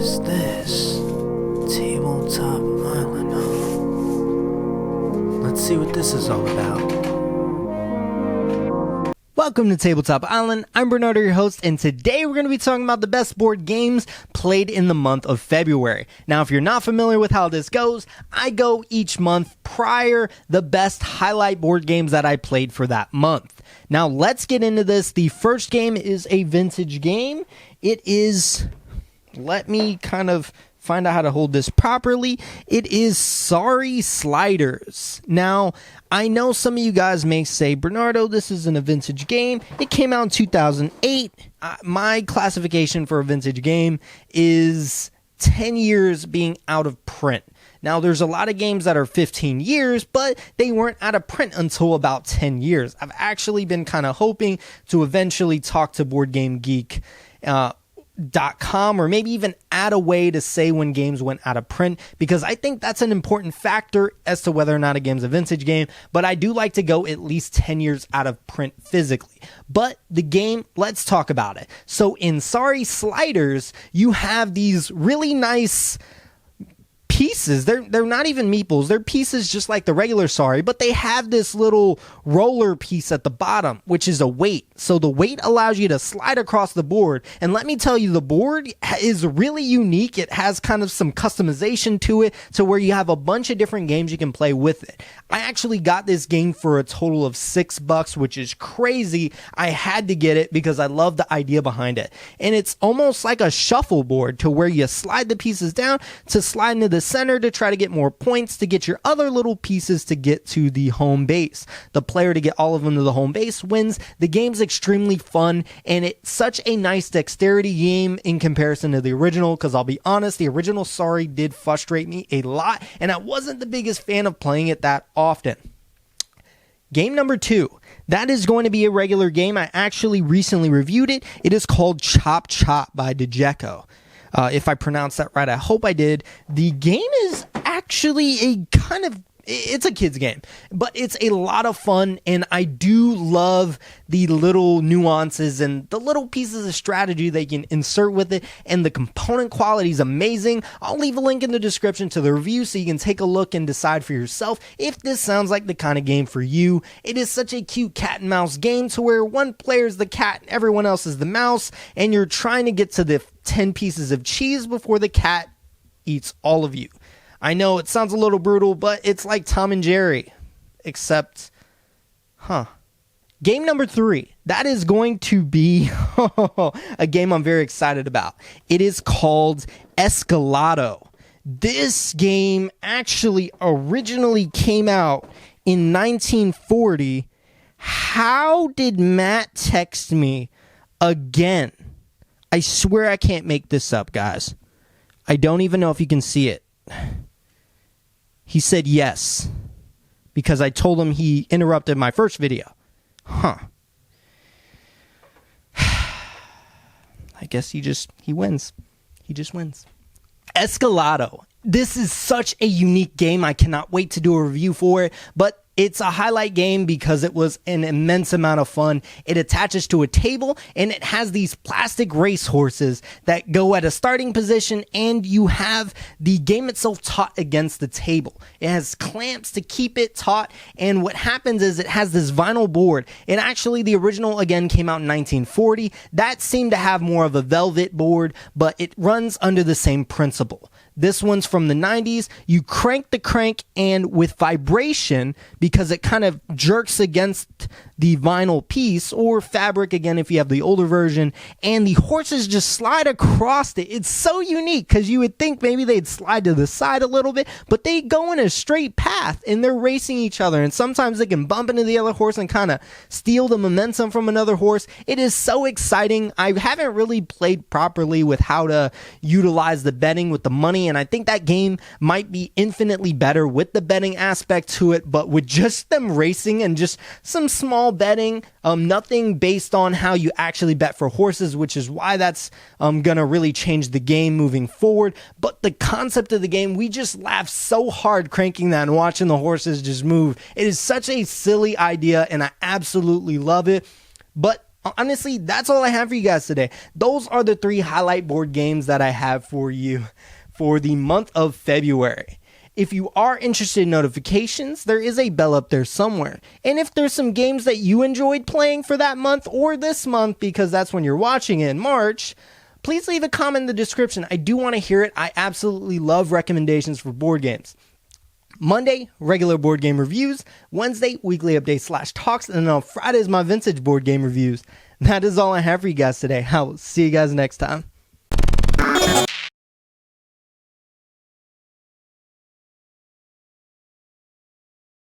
is this? Tabletop Island, huh? Let's see what this is all about. Welcome to Tabletop Island. I'm Bernardo, your host, and today we're going to be talking about the best board games played in the month of February. Now, if you're not familiar with how this goes, I go each month prior the best highlight board games that I played for that month. Now, let's get into this. The first game is a vintage game. It is, let me kind of find out how to hold this properly. It is Sorry Sliders. Now, I know some of you guys may say, Bernardo, this isn't a vintage game. It came out in 2008. My classification for a vintage game is 10 years being out of print. Now, there's a lot of games that are 15 years, but they weren't out of print until about 10 years. I've actually been kind of hoping to eventually talk to Board Game Geek .com or maybe even add a way to say when games went out of print, because I think that's an important factor as to whether or not a game's a vintage game. But I do like to go at least 10 years out of print physically. But the game, let's talk about it. So in Sorry Sliders, you have these really nice pieces. They're not even meeples. They're pieces just like the regular Sorry, but they have this little roller piece at the bottom, which is a weight. So the weight allows you to slide across the board. And let me tell you, the board is really unique. It has kind of some customization to it to where you have a bunch of different games you can play with it. I actually got this game for a total of $6, which is crazy. I had to get it because I love the idea behind it. And it's almost like a shuffleboard to where you slide the pieces down to slide into the center to try to get more points to get your other little pieces to get to the home base. The player to get all of them to the home base wins. The game's extremely fun, and it's such a nice dexterity game in comparison to the original, because I'll be honest, the original Sorry did frustrate me a lot, and I wasn't the biggest fan of playing it that often. Game number 2. That is going to be a regular game. I actually recently reviewed it. It is called Chop Chop by Dejeko. If I pronounced that right, I hope I did. The game is actually it's a kid's game, but it's a lot of fun, and I do love the little nuances and the little pieces of strategy they can insert with it, and the component quality is amazing. I'll leave a link in the description to the review so you can take a look and decide for yourself if this sounds like the kind of game for you. It is such a cute cat and mouse game to where one player is the cat and everyone else is the mouse, and you're trying to get to the 10 pieces of cheese before the cat eats all of you. I know it sounds a little brutal, but it's like Tom and Jerry, except, Game number 3, that is going to be a game I'm very excited about. It is called Escalado. This game actually originally came out in 1940. How did Matt text me again? I swear I can't make this up, guys. I don't even know if you can see it. He said yes, because I told him he interrupted my first video. I guess he wins. He just wins. Escalado. This is such a unique game. I cannot wait to do a review for it, but it's a highlight game because it was an immense amount of fun. It attaches to a table, and it has these plastic race horses that go at a starting position, and you have the game itself taut against the table. It has clamps to keep it taut, and what happens is it has this vinyl board. And actually, the original, again, came out in 1940. That seemed to have more of a velvet board, but it runs under the same principle. This one's from the 90s. You crank the crank, and with vibration, because it kind of jerks against the vinyl piece or fabric, again, if you have the older version, and the horses just slide across it. It's so unique because you would think maybe they'd slide to the side a little bit, but they go in a straight path, and they're racing each other, and sometimes they can bump into the other horse and kind of steal the momentum from another horse. It is so exciting. I haven't really played properly with how to utilize the betting with the money, and I think that game might be infinitely better with the betting aspect to it, but with just them racing and just some small betting, nothing based on how you actually bet for horses, which is why that's gonna really change the game moving forward. But the concept of the game, we just laugh so hard cranking that and watching the horses just move. It is such a silly idea, and I absolutely love it. But Honestly, that's all I have for you guys today. Those are the 3 highlight board games that I have for you for the month of February. If you are interested in notifications, there is a bell up there somewhere. And if there's some games that you enjoyed playing for that month or this month, because that's when you're watching it in March, please leave a comment in the description. I do want to hear it. I absolutely love recommendations for board games. Monday, regular board game reviews. Wednesday, weekly updates / talks. And then on Friday is my vintage board game reviews. That is all I have for you guys today. I will see you guys next time.